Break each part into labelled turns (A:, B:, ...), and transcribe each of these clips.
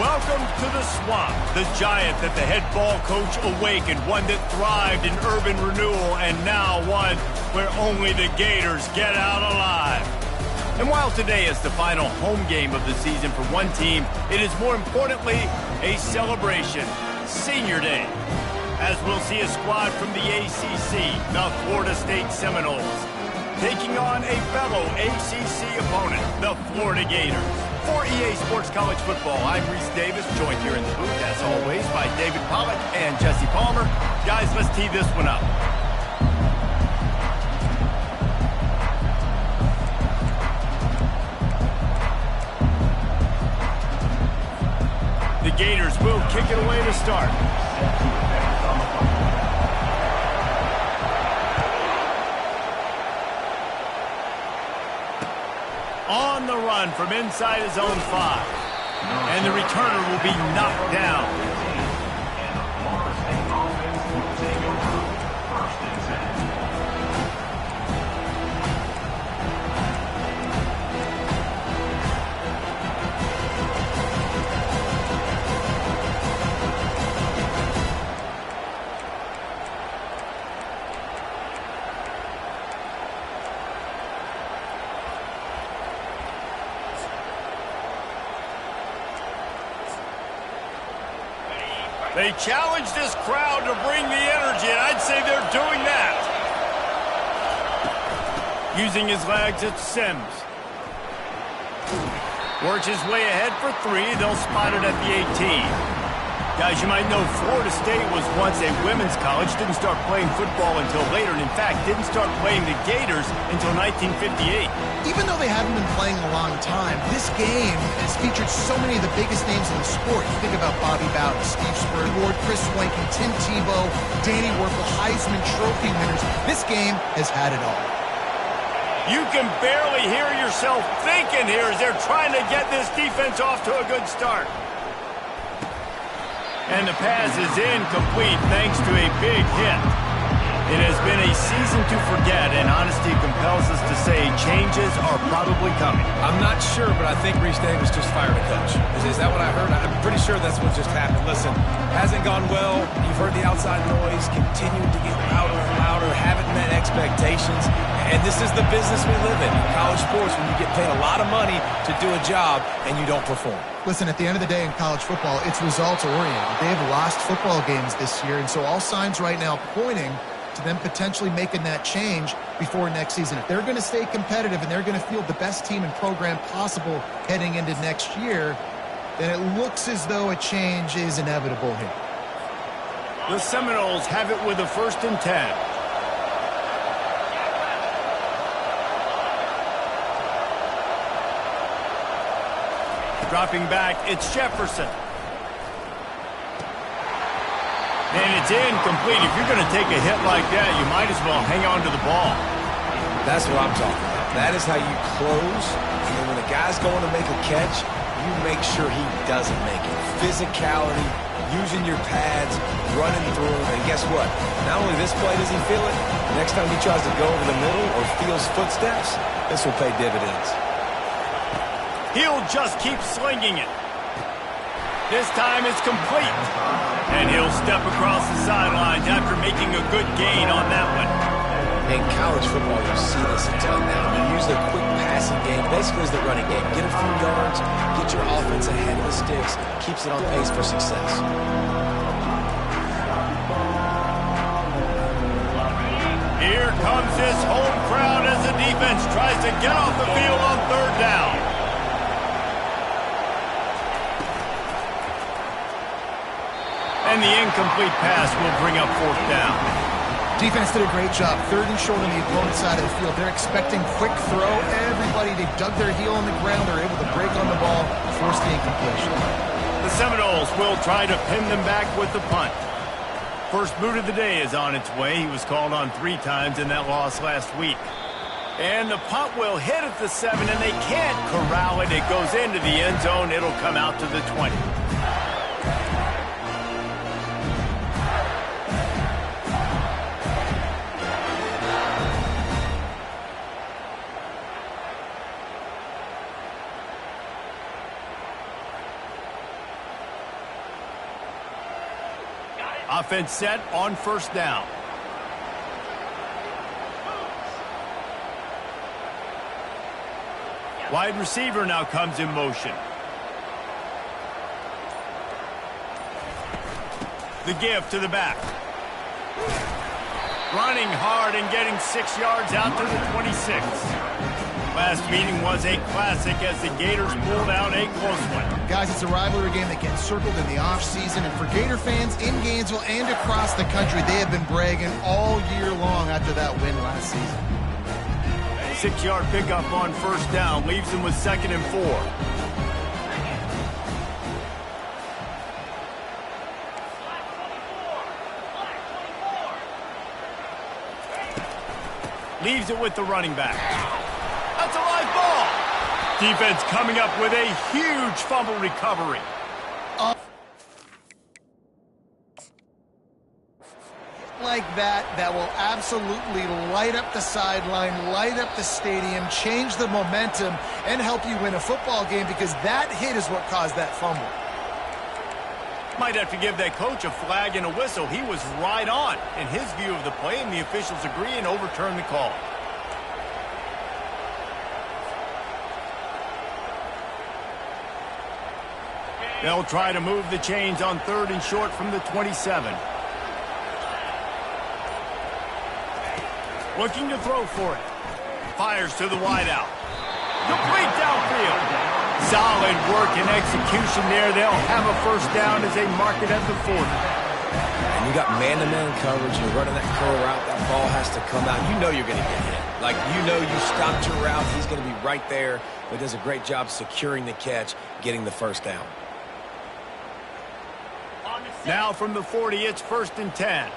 A: Welcome to the Swamp, the giant that the head ball coach awakened, one that thrived in urban renewal, and now one where only the Gators get out alive. And while today is the final home game of the season for one team, it is more importantly a celebration, Senior Day, as we'll see a squad from the ACC, the Florida State Seminoles, taking on a fellow ACC opponent, the Florida Gators. For EA Sports College Football, I'm Reese Davis, joined here in the booth, as always, by David Pollack and Jesse Palmer. Guys, let's tee this one up. The Gators will kick it away to start. On the run from inside his own 5. And the returner will be knocked down. They challenge this crowd to bring the energy, and I'd say they're doing that. Using his legs, it's Sims. Works his way ahead for 3. They'll spot it at the 18. Guys, you might know Florida State was once a women's college, didn't start playing football until later, and in fact, didn't start playing the Gators until 1958.
B: Even though they haven't been playing a long time, this game has featured so many of the biggest names in the sport. You think about Bobby Bowden, Steve Spurrier, Chris Swankin, Tim Tebow, Danny Werfel, Heisman Trophy winners. This game has had it all.
A: You can barely hear yourself thinking here as they're trying to get this defense off to a good start. And the pass is incomplete thanks to a big hit. It has been a season to forget, and honesty compels us to say changes are probably coming.
C: I'm not sure, but I think Reese Davis just fired a coach. Is that what I heard? I'm pretty sure that's what just happened. Listen, hasn't gone well. You've heard the outside noise, continued to get louder and louder, haven't met expectations. And this is the business we live in college sports, when you get paid a lot of money to do a job and you don't perform.
B: Listen, at the end of the day in college football, it's results-oriented. They have lost football games this year, and so all signs right now pointing to them potentially making that change before next season. If they're going to stay competitive and they're going to field the best team and program possible heading into next year, then it looks as though a change is inevitable here.
A: The Seminoles have it with a 1st and 10. Dropping back, it's Jefferson. And it's incomplete. If you're going to take a hit like that, you might as well hang on to the ball.
C: That's what I'm talking about. That is how you close. And then when the guy's going to make a catch, you make sure he doesn't make it. Physicality, using your pads, running through him. And guess what? Not only this play does he feel it, next time he tries to go over the middle or feels footsteps, this will pay dividends.
A: He'll just keep slinging it. This time it's complete. And he'll step across the sidelines after making a good gain on that one.
C: In college football, you see this a ton now. You use the quick passing game, basically as the running game. Get a few yards, get your offense ahead of the sticks, keeps it on pace for success.
A: Here comes this home crowd as the defense tries to get off the field on 3rd down. And the incomplete pass will bring up 4th down.
B: Defense did a great job. 3rd and short on the opponent's side of the field. They're expecting quick throw. Everybody, they dug their heel on the ground. They're able to break on the ball, force the incompletion.
A: The Seminoles will try to pin them back with the punt. First boot of the day is on its way. He was called on 3 times in that loss last week. And the punt will hit at the 7, and they can't corral it. It goes into the end zone. It'll come out to the 20. Offense set on first down. Wide receiver now comes in motion. The give to the back. Running hard and getting 6 yards out to the 26. Last meeting was a classic as the Gators pulled out a close one.
B: Guys, it's a rivalry game that gets circled in the offseason, and for Gator fans in Gainesville and across the country, they have been bragging all year long after that win last season.
A: 6-yard pickup on first down leaves them with 2nd and 4. Leaves it with the running back. That's a live ball. Defense coming up with a huge fumble recovery.
B: Like that will absolutely light up the sideline, light up the stadium, change the momentum, and help you win a football game, because that hit is what caused that fumble.
A: Might have to give that coach a flag and a whistle. He was right on in his view of the play, and the officials agree and overturn the call. They'll try to move the chains on 3rd and short from the 27. Looking to throw for it. Fires to the wideout. Complete downfield. Solid work and execution there. They'll have a first down as they mark it at the 40.
C: And you got man-to-man coverage. You're running that curl route. That ball has to come out. You know you're going to get hit. Like, you know you stopped your route. He's going to be right there. But does a great job securing the catch, getting the first down.
A: Now from the 40, it's 1st and 10.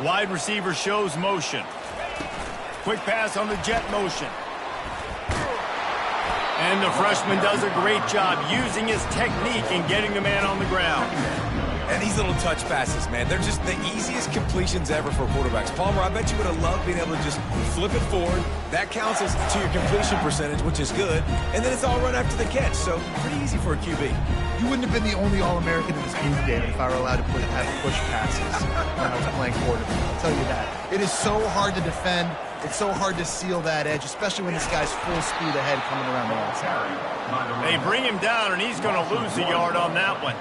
A: Wide receiver shows motion. Quick pass on the jet motion. And the freshman does a great job using his technique and getting the man on the ground.
C: And these little touch passes, man, they're just the easiest completions ever for quarterbacks. Palmer, I bet you would have loved being able to just flip it forward. That counts as to your completion percentage, which is good. And then it's all run after the catch, so pretty easy for a QB.
B: You wouldn't have been the only All-American in this game, David, if I were allowed to have push passes when I was playing quarterback. I'll tell you that. It is so hard to defend. It's so hard to seal that edge, especially when this guy's full speed ahead coming around the outside.
A: They bring him down, and he's going to lose a yard on that one.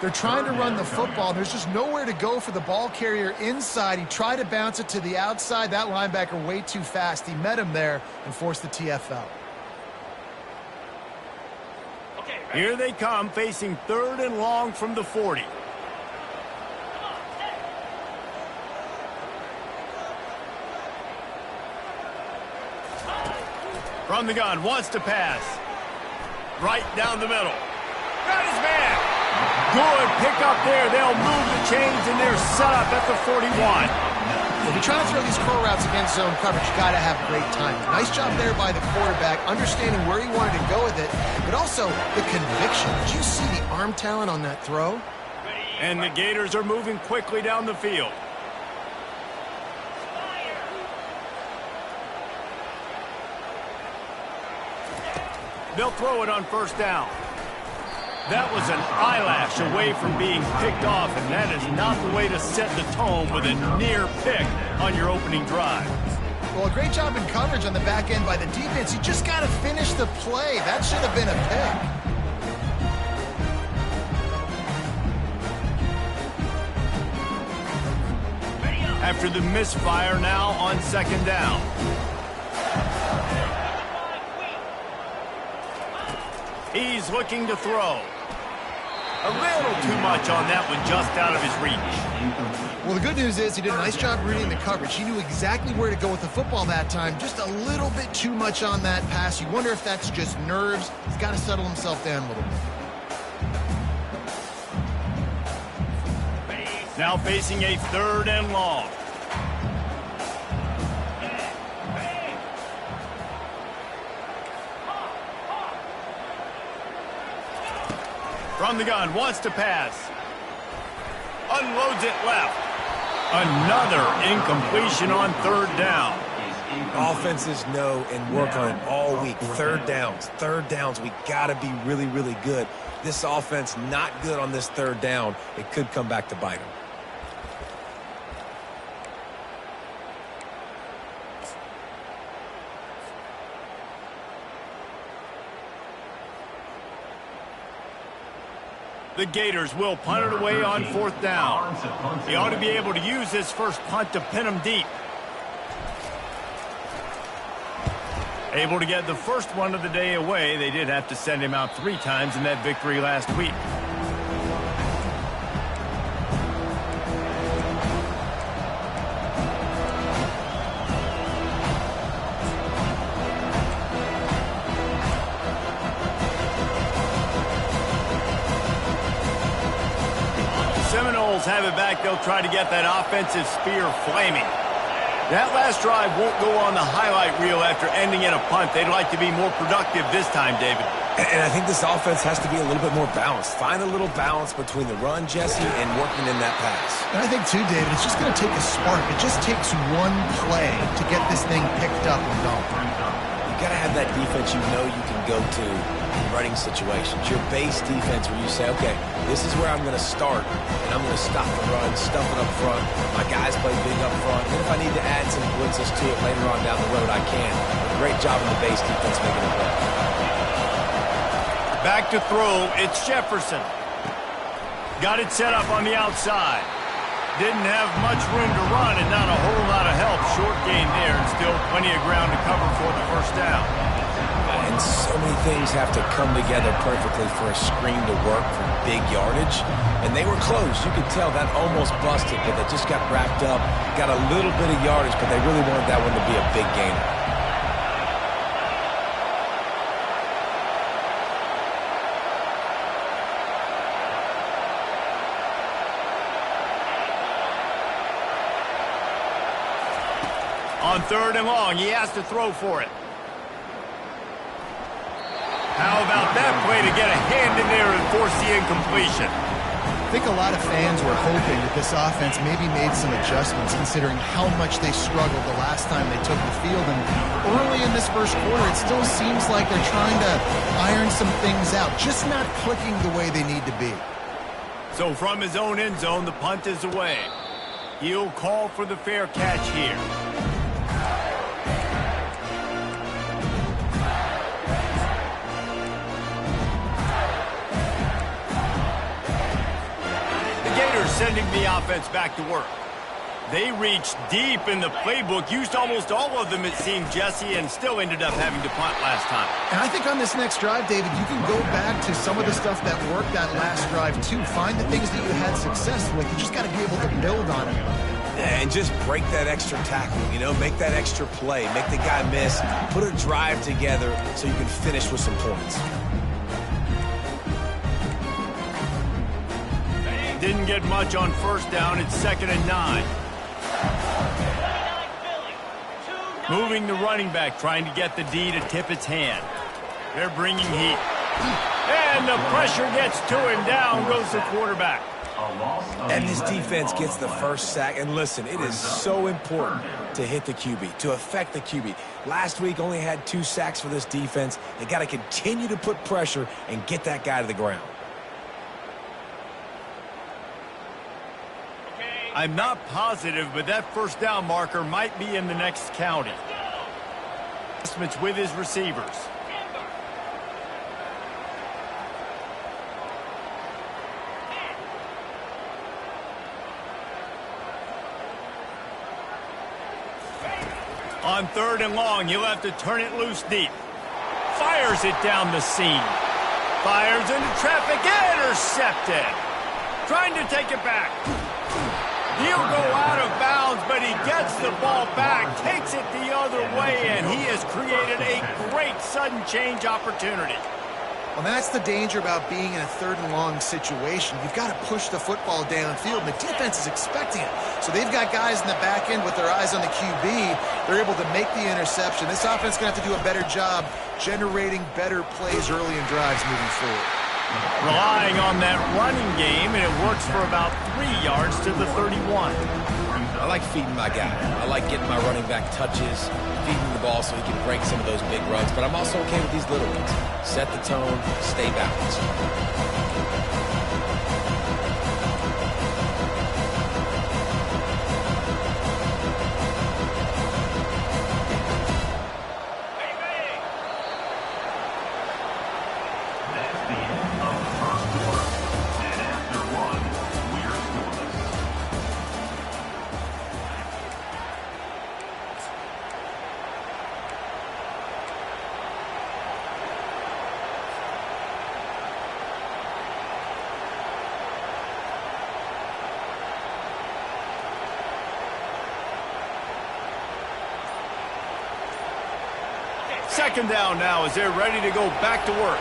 B: They're trying to run the football. There's just nowhere to go for the ball carrier inside. He tried to bounce it to the outside. That linebacker way too fast. He met him there and forced the TFL.
A: Here they come, facing 3rd and long from the 40. From the gun, wants to pass. Right down the middle. Got his man. Good pickup there. They'll move the chains, and they're set up at the 41.
B: If you're trying to throw these curl routes against zone coverage, you got to have great timing. Nice job there by the quarterback, understanding where he wanted to go with it, but also the conviction. Did you see the arm talent on that throw?
A: And the Gators are moving quickly down the field. They'll throw it on first down. That was an eyelash away from being picked off, and that is not the way to set the tone with a near pick on your opening drive.
B: Well, a great job in coverage on the back end by the defense. You just got to finish the play. That should have been a pick.
A: After the misfire, now on 2nd down. He's looking to throw. A little too much on that one, just out of his reach.
B: Well, the good news is he did a nice job reading the coverage. He knew exactly where to go with the football that time. Just a little bit too much on that pass. You wonder if that's just nerves. He's got to settle himself down a little bit.
A: Now facing a 3rd and long. From the gun, wants to pass. Unloads it left. Another incompletion on 3rd down.
C: Offenses know and work on it all week. Third downs. We got to be really, really good. This offense not good on this third down. It could come back to bite them.
A: The Gators will punt it away on 4th down. They ought to be able to use this first punt to pin them deep. Able to get the first one of the day away. They did have to send him out 3 times in that victory last week. Seminoles have it back. They'll try to get that offensive spear flaming. That last drive won't go on the highlight reel after ending in a punt. They'd like to be more productive this time, David.
C: And I think this offense has to be a little bit more balanced. Find a little balance between the run, Jesse, and working in that pass.
B: And I think, too, David, it's just going to take a spark. It just takes one play to get this thing picked up and going.
C: You got to have that defense you know you can go to in running situations. Your base defense where you say, okay, this is where I'm going to start, and I'm going to stop the run, stuff it up front. My guys play big up front. And if I need to add some blitzes to it later on down the road, I can. But great job in the base defense making it work.
A: Back to throw, it's Jefferson. Got it set up on the outside. Didn't have much room to run and not a whole lot of help. Short gain there and still plenty of ground to cover for the first down.
C: And so many things have to come together perfectly for a screen to work for big yardage. And they were close. You could tell that almost busted, but they just got wrapped up. Got a little bit of yardage, but they really wanted that one to be a big gainer.
A: On 3rd and long, he has to throw for it. How about that play to get a hand in there and force the incompletion?
B: I think a lot of fans were hoping that this offense maybe made some adjustments considering how much they struggled the last time they took the field. And early in this first quarter, it still seems like they're trying to iron some things out, just not clicking the way they need to be.
A: So from his own end zone, the punt is away. He'll call for the fair catch here. Sending the offense back to work. They reached deep in the playbook, used almost all of them, it seemed, Jesse, and still ended up having to punt last time.
B: And I think on this next drive, David, you can go back to some of the stuff that worked that last drive, too. Find the things that you had success with. You just got to be able to build on it.
C: And just break that extra tackle, you know, make that extra play, make the guy miss, put a drive together so you can finish with some points.
A: Didn't get much on 1st down. It's 2nd and 9. Moving the running back, trying to get the D to tip its hand. They're bringing heat. And the pressure gets to him. Down goes the quarterback.
C: And this defense gets the first sack. And listen, it is so important to hit the QB, to affect the QB. Last week only had 2 sacks for this defense. They got to continue to put pressure and get that guy to the ground.
A: I'm not positive, but that 1st down marker might be in the next county. Estimates with his receivers. On 3rd and long, he'll have to turn it loose deep. Fires it down the seam. Fires into traffic, intercepted. Trying to take it back. He'll go out of bounds, but he gets the ball back, takes it the other way, and he has created a great sudden change opportunity.
B: Well, that's the danger about being in a 3rd and long situation. You've got to push the football downfield, and the defense is expecting it. So they've got guys in the back end with their eyes on the QB. They're able to make the interception. This offense is going to have to do a better job generating better plays early in drives moving forward.
A: Relying on that running game, and it works for about 3 yards to the 31.
C: I like feeding my guy. I like getting my running back touches, feeding the ball so he can break some of those big runs. But I'm also okay with these little ones. Set the tone, stay balanced.
A: Second down now as they're ready to go back to work.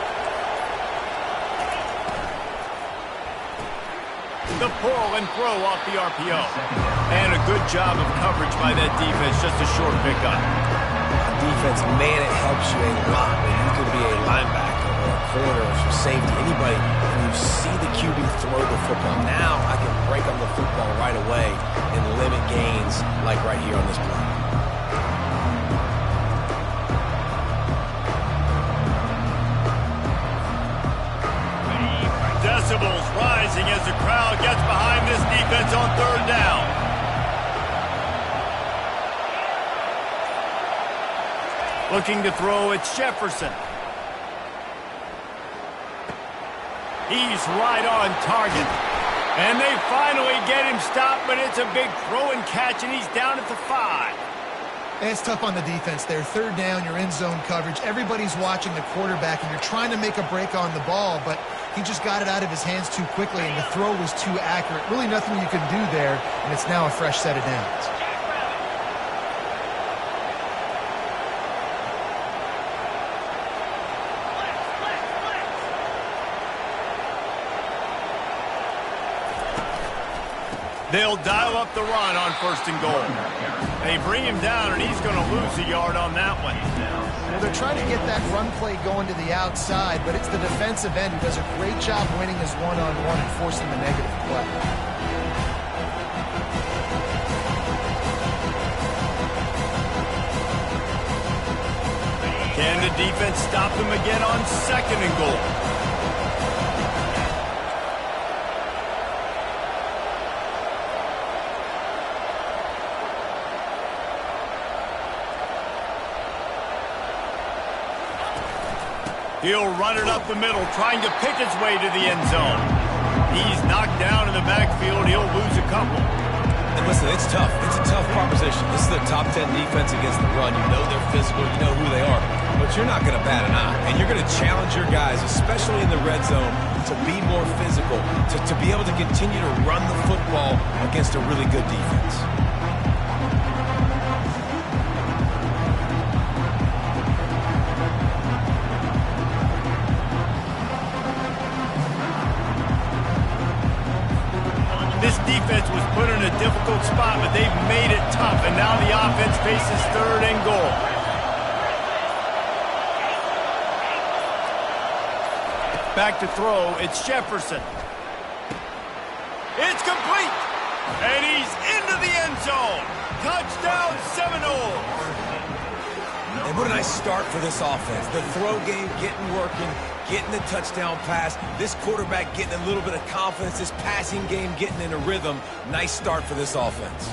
A: The pull and throw off the RPO. And a good job of coverage by that defense, just a short pickup.
C: Defense, man, it helps you a lot when you can be a linebacker or a corner or some safety, anybody, and you see the QB throw the football. Now I can break on the football right away and limit gains like right here on this play.
A: Decibels rising as the crowd gets behind this defense on third down. Looking to throw, it's Jefferson. He's right on target. And they finally get him stopped, but it's a big throw and catch, and he's down at the 5.
B: It's tough on the defense there. Third down, you're in zone coverage. Everybody's watching the quarterback, and you're trying to make a break on the ball, but he just got it out of his hands too quickly, and the throw was too accurate. Really nothing you can do there, and it's now a fresh set of downs.
A: They'll dial up the run on 1st and goal. They bring him down, and he's going to lose a yard on that one.
B: Well, they're trying to get that run play going to the outside, but it's the defensive end who does a great job winning his one-on-one and forcing the negative play.
A: Can the defense stop them again on 2nd and goal? He'll run it up the middle, trying to pick his way to the end zone. He's knocked down in the backfield. He'll lose a couple.
C: And listen, it's tough. It's a tough proposition. This is a top 10 defense against the run. You know they're physical. You know who they are. But you're not going to bat an eye. And you're going to challenge your guys, especially in the red zone, to be more physical, to be able to continue to run the football against a really good defense.
A: This defense was put in a difficult spot, but they've made it tough, and now the offense faces 3rd and goal. Back to throw, it's Jefferson. It's complete, and he's into the end zone. Touchdown Seminoles.
C: And what a nice start for this offense. The throw game getting working, getting the touchdown pass. This quarterback getting a little bit of confidence. This passing game getting in a rhythm. Nice start for this offense.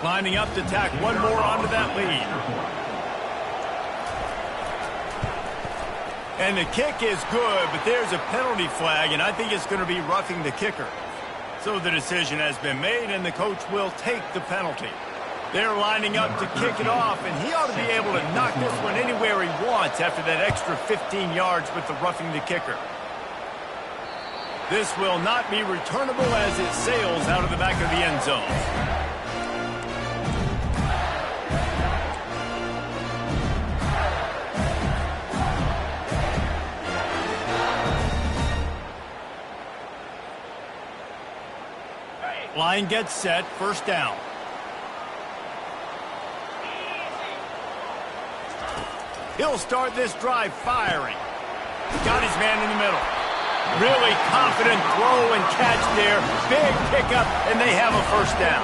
A: Lining up to tack one more onto that lead. And the kick is good, but there's a penalty flag, and I think it's going to be roughing the kicker. So the decision has been made, and the coach will take the penalty. They're lining up to kick it off, and he ought to be able to knock this one anywhere he wants after that extra 15 yards with the roughing the kicker. This will not be returnable as it sails out of the back of the end zone. Line gets set, 1st down. He'll start this drive firing. Got his man in the middle. Really confident throw and catch there. Big pickup, and they have a 1st down.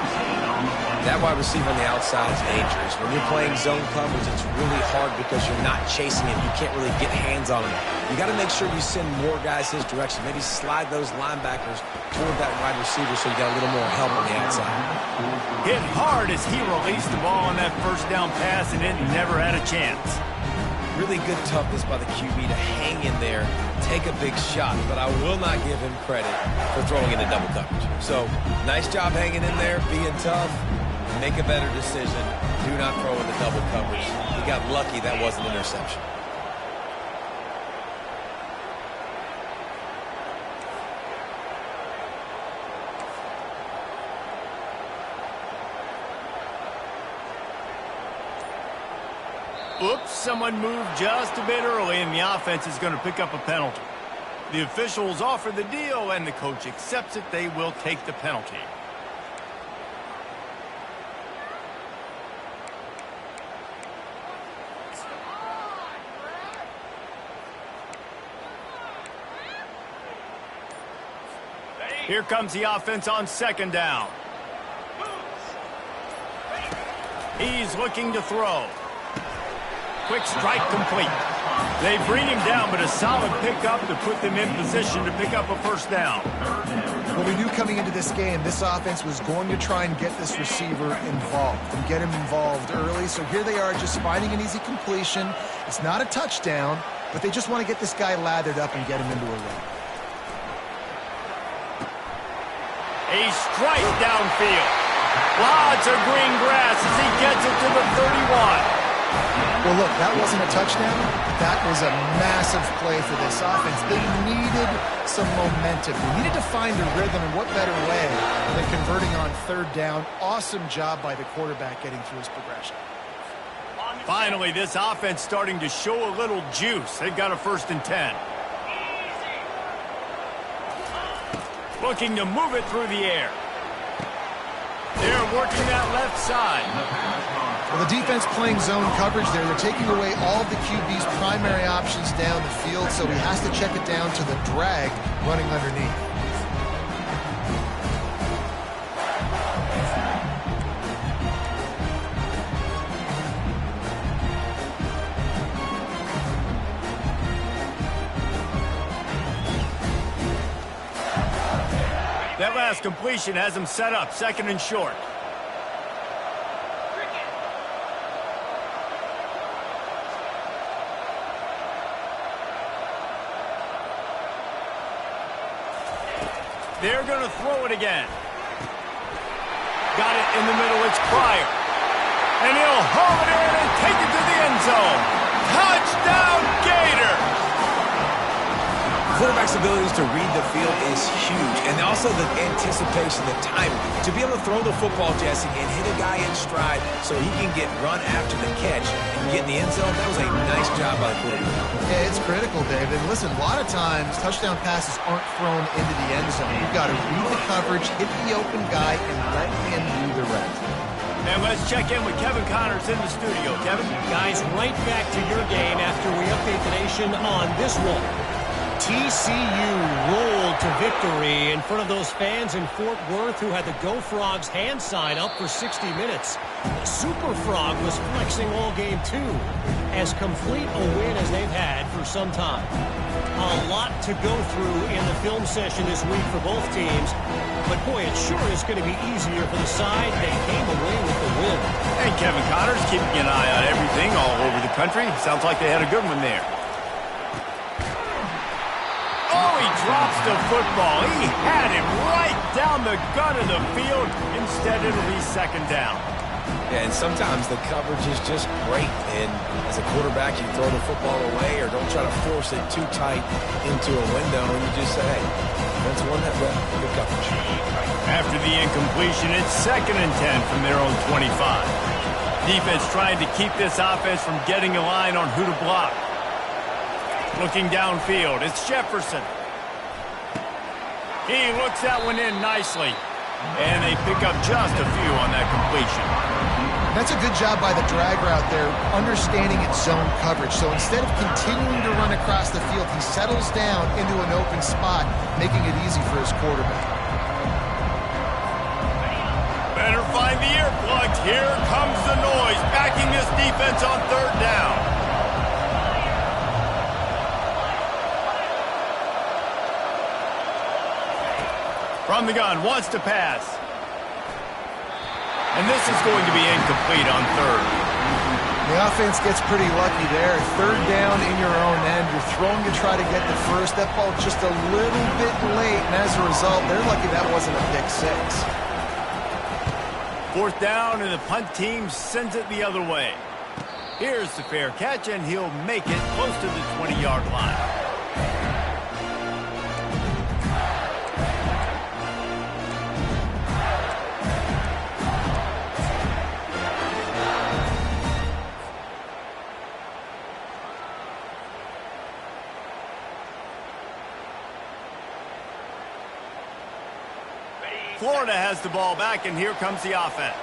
C: That wide receiver on the outside is dangerous. When you're playing zone coverage, it's really hard because you're not chasing him. You can't really get hands on him. You got to make sure you send more guys his direction. Maybe slide those linebackers toward that wide receiver so you got a little more help on the outside.
A: Hit hard as he released the ball on that first down pass, and it never had a chance.
C: Really good toughness by the QB to hang in there, take a big shot, but I will not give him credit for throwing into double coverage. So, nice job hanging in there, being tough, make a better decision. Do not throw into double coverage. He got lucky that wasn't an interception.
A: Oops, someone moved just a bit early, and the offense is going to pick up a penalty. The officials offer the deal, and the coach accepts it. They will take the penalty. Here comes the offense on second down. He's looking to throw. Quick strike complete. They bring him down, but a solid pickup to put them in position to pick up a first down.
B: Well, we knew coming into this game, this offense was going to try and get this receiver involved and get him involved early. So here they are just finding an easy completion. It's not a touchdown, but they just want to get this guy lathered up and get him into a run.
A: A strike downfield. Lots of green grass as he gets it to the 31.
B: Well, look, that wasn't a touchdown. That was a massive play for this offense. They needed some momentum. They needed to find a rhythm, and what better way than converting on third down. Awesome job by the quarterback getting through his progression.
A: Finally, this offense starting to show a little juice. They've got a 1st and 10. Looking to move it through the air. They're working that left side.
B: Well, the defense playing zone coverage there. They're taking away all of the QB's primary options down the field, so he has to check it down to the drag running underneath.
A: That last completion has him set up 2nd and short. They're going to throw it again. Got it in the middle. It's Pryor. And he'll haul it in and take it to the end zone. Touchdown, Gator!
C: Quarterback's abilities to read the field is huge, and also the anticipation, the timing. To be able to throw the football, Jesse, and hit a guy in stride so he can get run after the catch and get in the end zone, that was a nice job by the quarterback.
B: Yeah, it's critical, David. Listen, a lot of times touchdown passes aren't thrown into the end zone. You've got to read the coverage, hit the open guy, and let him do the rest.
A: And let's check in with Kevin Connors in the studio. Kevin?
D: Guys, right back to your game after we update the nation on this one. TCU rolled to victory in front of those fans in Fort Worth who had the Go Frogs hand sign up for 60 minutes. The Super Frog was flexing all game too, as complete a win as they've had for some time. A lot to go through in the film session this week for both teams, but boy, it sure is going to be easier for the side that came away with the win.
A: And Kevin Connors keeping an eye on everything all over the country. Sounds like they had a good one there. Oh, he drops the football. He had him right down the gut of the field. Instead, it'll be 2nd down.
C: Yeah, and sometimes the coverage is just great. And as a quarterback, you throw the football away or don't try to force it too tight into a window. And you just say, hey, that's one that well, good coverage.
A: After the incompletion, it's 2nd and 10 from their own 25. Defense trying to keep this offense from getting a line on who to block. Looking downfield, it's Jefferson. He looks that one in nicely. And they pick up just a few on that completion.
B: That's a good job by the drag route there, understanding its zone coverage. So instead of continuing to run across the field, he settles down into an open spot, making it easy for his quarterback.
A: Better find the airplane. Here comes the noise, backing this defense on third down. From the gun, wants to pass. And this is going to be incomplete on third.
B: The offense gets pretty lucky there. Third down in your own end. You're throwing to try to get the first. That ball just a little bit late, and as a result, they're lucky that wasn't a pick six.
A: Fourth down, and the punt team sends it the other way. Here's the fair catch, and he'll make it close to the 20-yard line. Florida has the ball back, and here comes the offense.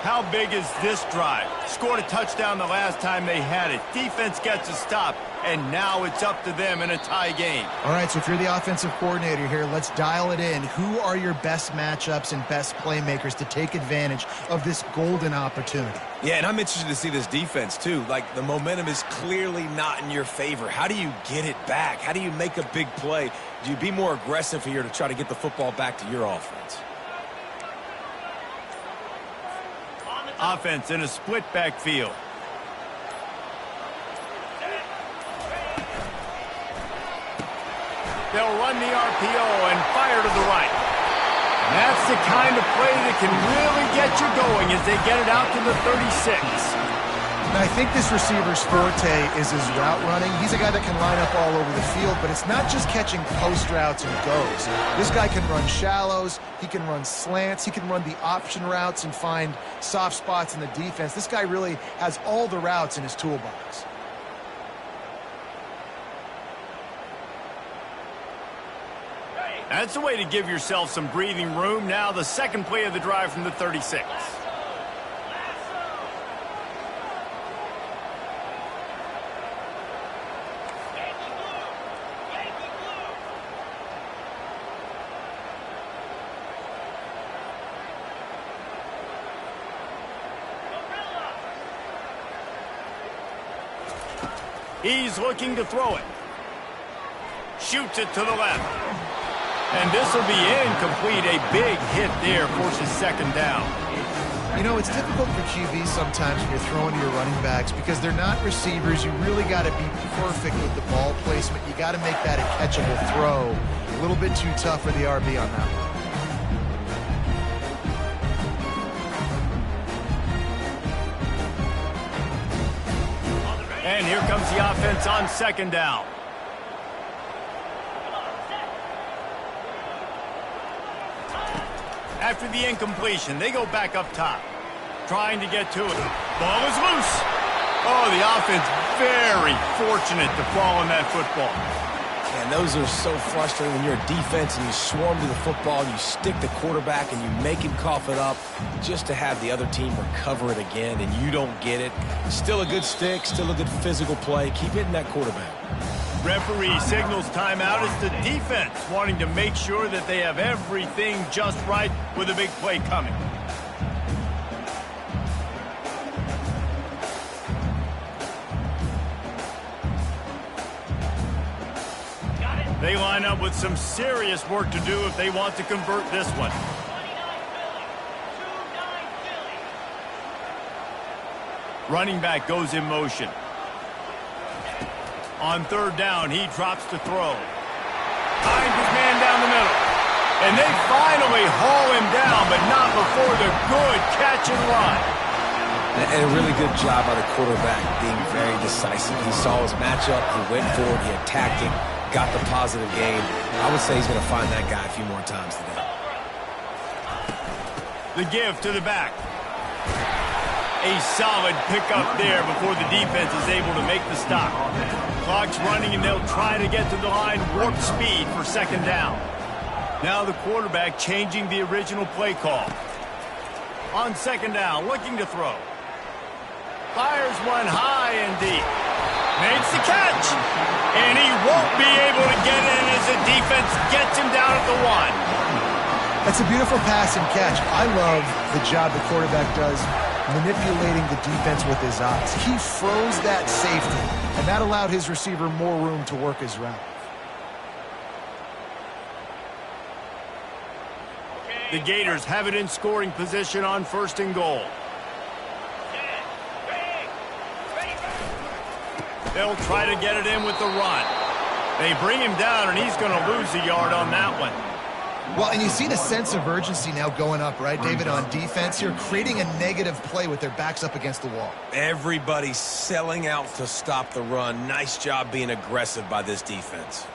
A: How big is this drive? Scored a touchdown the last time they had it. Defense gets a stop, and now it's up to them in a tie game.
B: All right, so if you're the offensive coordinator here, let's dial it in. Who are your best matchups and best playmakers to take advantage of this golden opportunity?
C: Yeah, and I'm interested to see this defense, too. Like, the momentum is clearly not in your favor. How do you get it back? How do you make a big play? Do you be more aggressive here to try to get the football back to your offense?
A: Offense in a split backfield. They'll run the RPO and fire to the right. And that's the kind of play that can really get you going as they get it out to the 36.
B: Now, I think this receiver's forte is his route running. He's a guy that can line up all over the field, but it's not just catching post routes and goes. This guy can run shallows, he can run slants, he can run the option routes and find soft spots in the defense. This guy really has all the routes in his toolbox.
A: That's the way to give yourself some breathing room. Now the second play of the drive from the 36. He's looking to throw it. Shoots it to the left. And this will be incomplete. A big hit there forces second down.
B: You know, it's difficult for QBs sometimes when you're throwing to your running backs because they're not receivers. You really got to be perfect with the ball placement. You got to make that a catchable throw. A little bit too tough for the RB on that one.
A: And here comes the offense on second down. After the incompletion, they go back up top, trying to get to it. Ball is loose. Oh, the offense very fortunate to fall on that football.
C: And those are so frustrating when you're a defense and you swarm to the football, you stick the quarterback and you make him cough it up just to have the other team recover it again and you don't get it. Still a good stick, still a good physical play. Keep hitting that quarterback.
A: Referee signals timeout. It's the defense wanting to make sure that they have everything just right with a big play coming. They line up with some serious work to do if they want to convert this one. Running back goes in motion. On third down, he drops to throw. Finds his man down the middle. And they finally haul him down, but not before the good catch and run.
C: And a really good job by the quarterback being very decisive. He saw his matchup, he went for it, he attacked it, got the positive gain. I would say he's going to find that guy a few more times today.
A: The give to the back. A solid pickup there before the defense is able to make the stop. Clock's running, and they'll try to get to the line warp speed for second down. Now the quarterback changing the original play call. On second down, looking to throw. Fires one high and deep. Makes the catch. And he won't be able to get in as the defense gets him down at the 1.
B: That's a beautiful pass and catch. I love the job the quarterback does manipulating the defense with his eyes. He froze that safety, and that allowed his receiver more room to work his route.
A: The Gators have it in scoring position on 1st and goal. They'll try to get it in with the run. They bring him down, and he's going to lose a yard on that one.
B: Well, and you see the sense of urgency now going up, right, David, on defense here, creating a negative play with their backs up against the wall.
C: Everybody's selling out to stop the run. Nice job being aggressive by this defense.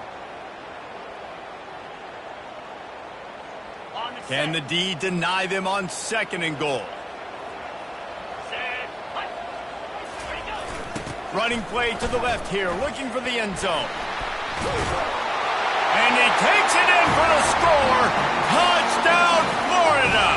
A: Can the D deny them on 2nd and goal? Running play to the left here, looking for the end zone. And he takes it in for the score. Touchdown, Florida!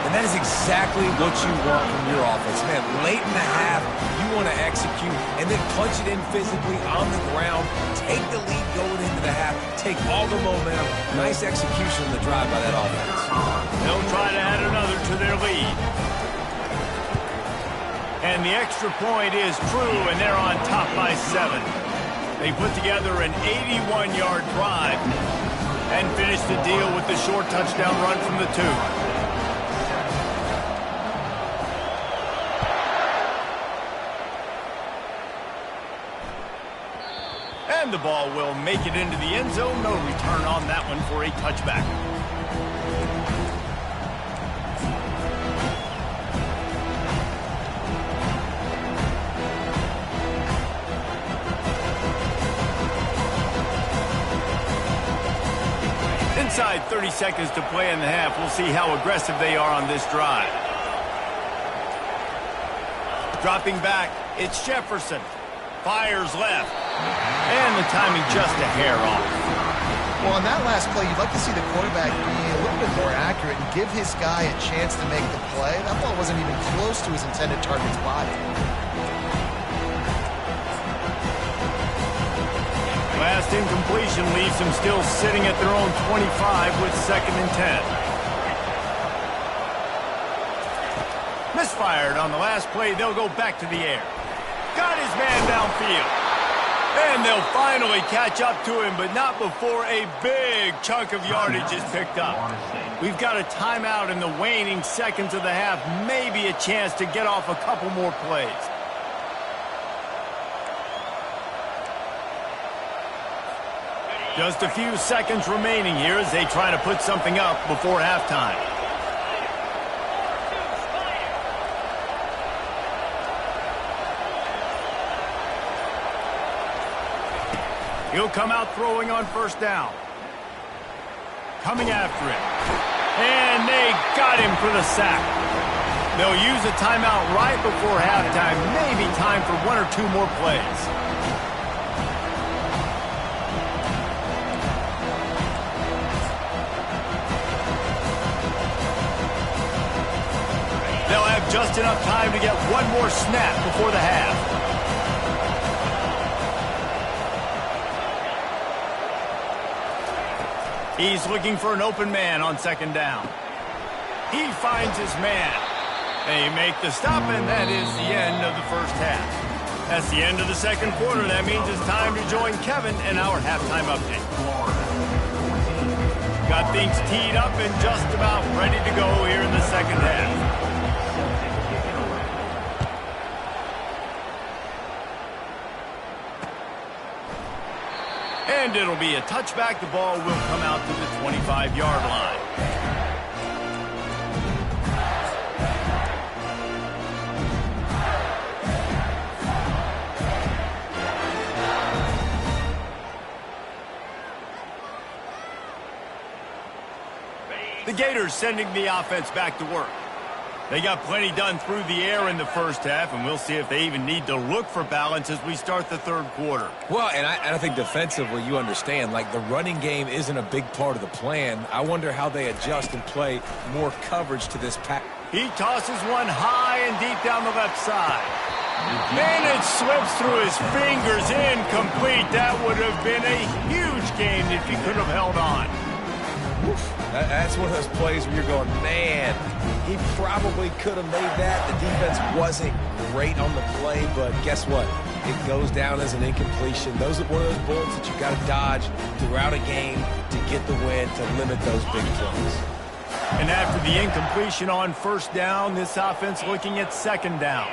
C: And that is exactly what you want from your offense. Man, late in the half, you want to execute and then punch it in physically on the ground. Take the lead going into the half. Take all the momentum. Nice execution on the drive by that offense.
A: They'll try to add another to their lead. And the extra point is true, and they're on top by 7. They put together an 81-yard drive and finish the deal with the short touchdown run from the 2. And the ball will make it into the end zone. No return on that one for a touchback. Inside 30 seconds to play in the half. We'll see how aggressive they are on this drive. Dropping back, it's Jefferson. Fires left. And the timing just a hair off.
B: Well, on that last play, you'd like to see the quarterback be a little bit more accurate and give his guy a chance to make the play. That ball wasn't even close to his intended target's body.
A: Last incompletion leaves them still sitting at their own 25 with 2nd and 10. Misfired on the last play. They'll go back to the air. Got his man downfield. And they'll finally catch up to him, but not before a big chunk of yardage is picked up. We've got a timeout in the waning seconds of the half. Maybe a chance to get off a couple more plays. Just a few seconds remaining here as they try to put something up before halftime. He'll come out throwing on 1st down. Coming after it. And they got him for the sack. They'll use a timeout right before halftime. Maybe time for 1 or 2 more plays. They'll have just enough time to get 1 more snap before the half. He's looking for an open man on 2nd down. He finds his man. They make the stop, and that is the end of the 1st half. That's the end of the 2nd quarter. That means it's time to join Kevin in our halftime update. Got things teed up and just about ready to go here in the 2nd half. And it'll be a touchback. The ball will come out to the 25-yard line. The Gators sending the offense back to work. They got plenty done through the air in the 1st half, and we'll see if they even need to look for balance as we start the 3rd quarter.
C: Well, and I think defensively, you understand, like the running game isn't a big part of the plan. I wonder how they adjust and play more coverage to this pack.
A: He tosses one high and deep down the left side. And it slips through his fingers, incomplete. That would have been a huge gain if he could have held on.
C: That's one of those plays where you're going, man, he probably could have made that. The defense wasn't great on the play, but guess what? It goes down as an incompletion. Those are one of those bullets that you got to dodge throughout a game to get the win, to limit those big plays.
A: And after the incompletion on first down, this offense looking at second down.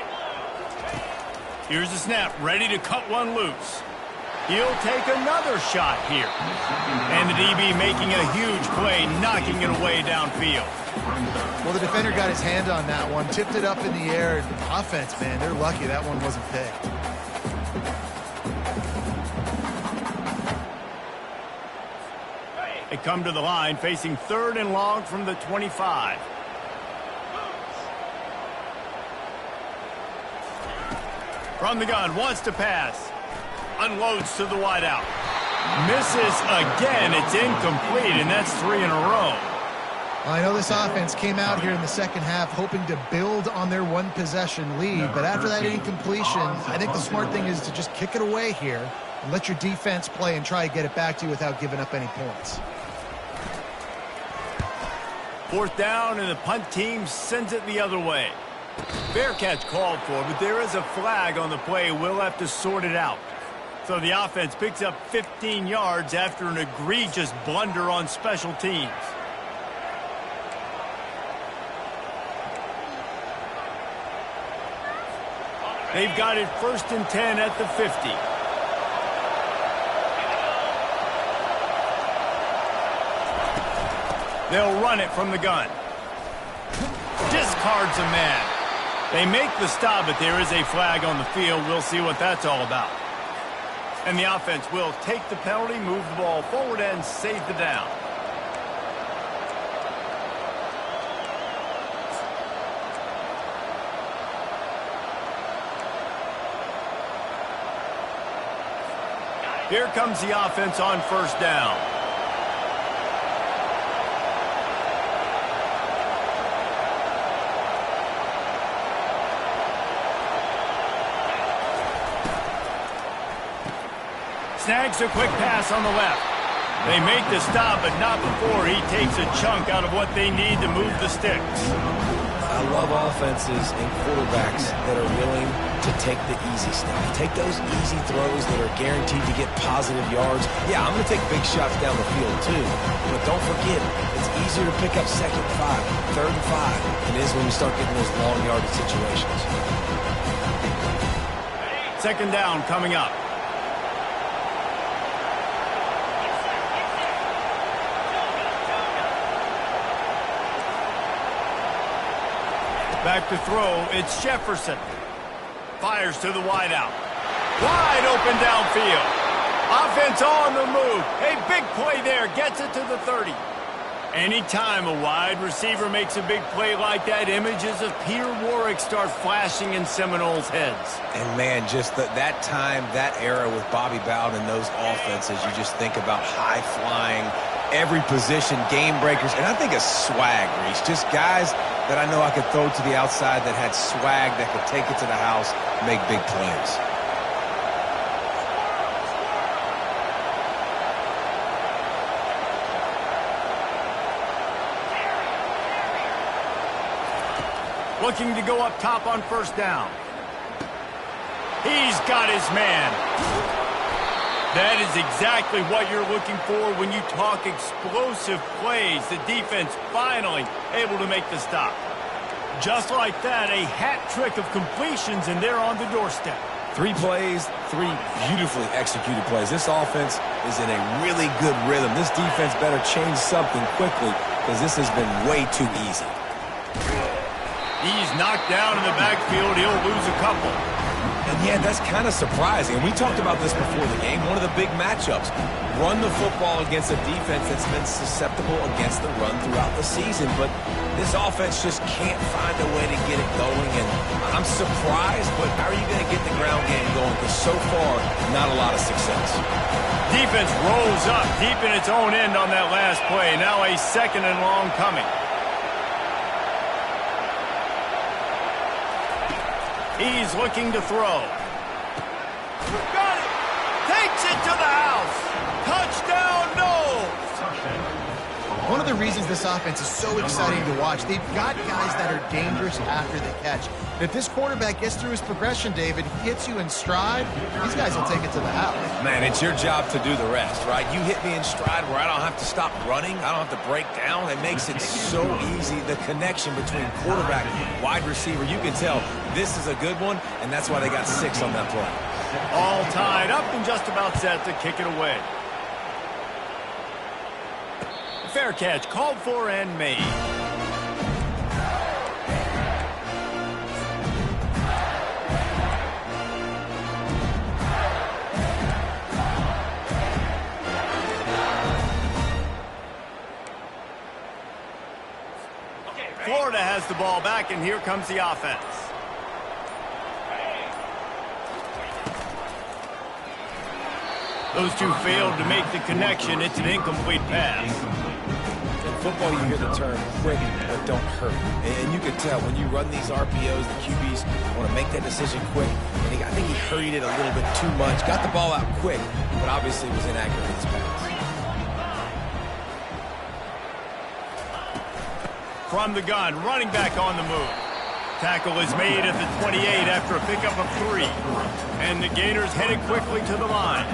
A: Here's the snap, ready to cut one loose. He'll take another shot here. And the DB making a huge play, knocking it away downfield.
B: Well, the defender got his hand on that one, tipped it up in the air. Offense, man, they're lucky that one wasn't picked.
A: They come to the line, facing 3rd and long from the 25. From the gun, wants to pass. Unloads to the wideout. Misses again. It's incomplete, and that's 3 in a row.
B: Well, I know this offense came out here in the second half hoping to build on their one-possession lead, but after that incompletion, I think the smart thing is to just kick it away here and let your defense play and try to get it back to you without giving up any points.
A: 4th down, and the punt team sends it the other way. Fair catch called for, but there is a flag on the play. We'll have to sort it out. So the offense picks up 15 yards after an egregious blunder on special teams. They've got it 1st and 10 at the 50. They'll run it from the gun. Discards a man. They make the stop, but there is a flag on the field. We'll see what that's all about. And the offense will take the penalty, move the ball forward, and save the down. Here comes the offense on 1st down. Snags a quick pass on the left. They make the stop, but not before he takes a chunk out of what they need to move the sticks.
C: I love offenses and quarterbacks that are willing to take the easy stuff. Take those easy throws that are guaranteed to get positive yards. Yeah, I'm going to take big shots down the field too. But don't forget, it's easier to pick up 2nd and 5, 3rd and 5 than it is when you start getting those long yardage situations.
A: 2nd down coming up. Back to throw, it's Jefferson. Fires to the wideout. Wide open downfield. Offense on the move. A big play there, gets it to the 30. Anytime a wide receiver makes a big play like that, images of Peter Warrick start flashing in Seminoles' heads.
C: And man, just that time, that era with Bobby Bowden and those offenses, you just think about high-flying, every position, game breakers, and I think of swag, Reese. Just guys that I know I could throw to the outside that had swag, that could take it to the house, make big plays.
A: Looking to go up top on 1st down. He's got his man. That is exactly what you're looking for when you talk explosive plays. The defense finally able to make the stop. Just like that, a hat trick of completions, and they're on the doorstep.
C: 3 plays, 3 beautifully executed plays. This offense is in a really good rhythm. This defense better change something quickly because this has been way too easy.
A: He's knocked down in the backfield. He'll lose a couple.
C: And yeah, that's kind of surprising. And we talked about this before the game. One of the big matchups. Run the football against a defense that's been susceptible against the run throughout the season. But this offense just can't find a way to get it going. And I'm surprised, but how are you going to get the ground game going? Because so far, not a lot of success.
A: Defense rolls up deep in its own end on that last play. Now a 2nd and long coming. He's looking to throw. Got it! Takes it to the house! Touchdown, Noles!
B: One of the reasons this offense is so exciting to watch, they've got guys that are dangerous after the catch. And if this quarterback gets through his progression, David, hits you in stride, these guys will take it to the house.
C: Man, it's your job to do the rest, right? You hit me in stride where I don't have to stop running. I don't have to break down. It makes it so easy. The connection between quarterback and wide receiver, you can tell this is a good one, and that's why they got 6 on that play.
A: All tied up and just about set to kick it away. Fair catch called for and made. Florida has the ball back, and here comes the offense. Those two failed to make the connection. It's an incomplete pass.
C: In football, you hear the term quick but don't hurt. And you can tell when you run these RPOs, the QBs want to make that decision quick. And I think he hurried it a little bit too much. Got the ball out quick, but obviously was inaccurate with his pass.
A: From the gun, running back on the move. Tackle is made at the 28 after a pickup of 3. And the Gators headed quickly to the line.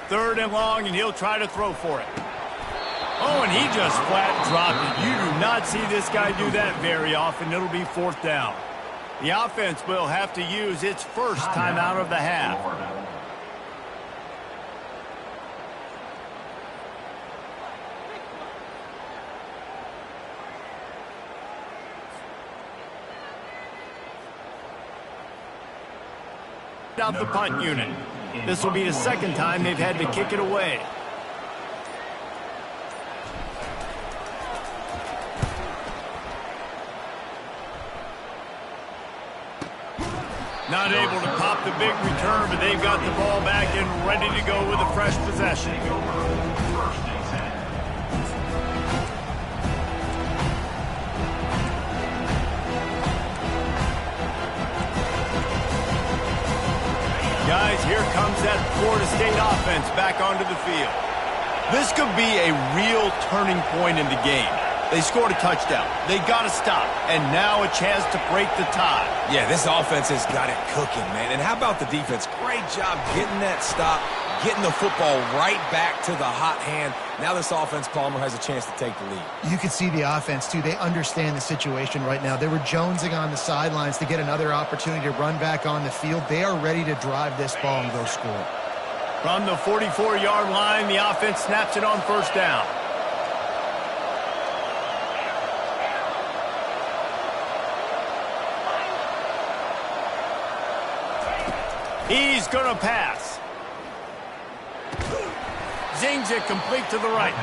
A: Third and long, and he'll try to throw for it. Oh, and he just flat dropped it. You do not see this guy do that very often. It'll be 4th down. The offense will have to use its first timeout of the half. Out the punt unit. This will be the second time they've had to kick it away. Not able to pop the big return, but they've got the ball back and ready to go with a fresh possession. Guys, here comes that Florida State offense back onto the field. This could be a real turning point in the game. They scored a touchdown. They got to stop. And now a chance to break the tie.
C: Yeah, this offense has got it cooking, man. And how about the defense? Great job getting that stop, getting the football right back to the hot hand. Now this offense, Palmer, has a chance to take the lead.
B: You can see the offense, too. They understand the situation right now. They were jonesing on the sidelines to get another opportunity to run back on the field. They are ready to drive this ball and go score.
A: From the 44-yard line, the offense snaps it on 1st down. He's going to pass. Zings it complete to the right.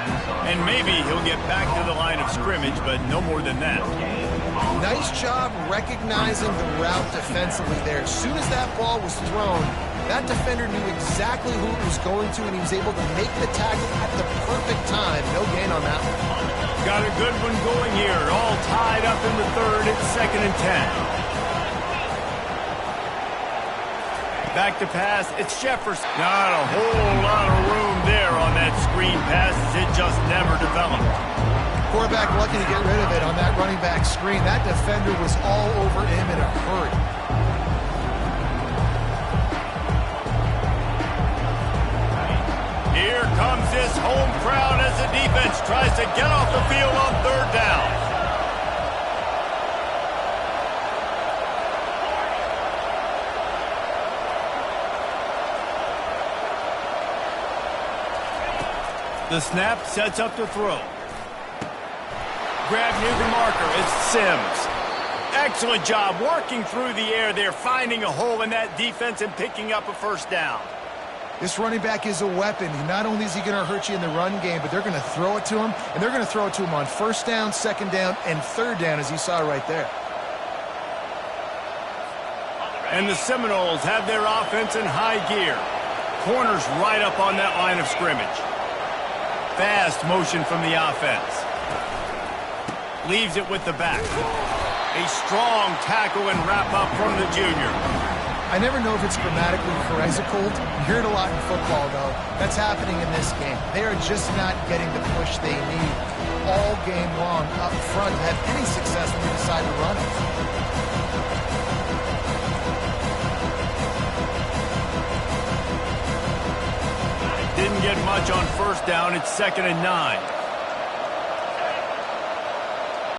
A: And maybe he'll get back to the line of scrimmage, but no more than that.
B: Nice job recognizing the route defensively there. As soon as that ball was thrown, that defender knew exactly who it was going to, and he was able to make the tackle at the perfect time. No gain on that one.
A: Got a good one going here. All tied up in the 3rd. It's 2nd and 10. Back to pass, it's Jefferson. Not a whole lot of room there on that screen pass. It just never developed.
B: Quarterback lucky to get rid of it on that running back screen. That defender was all over him in a hurry.
A: Here comes this home crowd as the defense tries to get off the field on 3rd down. The snap sets up to throw. Grab near the marker. It's Sims. Excellent job working through the air there, finding a hole in that defense and picking up a 1st down.
B: This running back is a weapon. Not only is he going to hurt you in the run game, but they're going to throw it to him, and they're going to throw it to him on first down, second down, and third down, as you saw right there.
A: And the Seminoles have their offense in high gear. Corners right up on that line of scrimmage. Fast motion from the offense. Leaves it with the back. A strong tackle and wrap-up from the junior.
B: I never know if it's grammatically correct. You hear it a lot in football, though. That's happening in this game. They are just not getting the push they need all game long up front to have any success when they decide to run it.
A: Didn't get much on first down. It's 2nd and 9.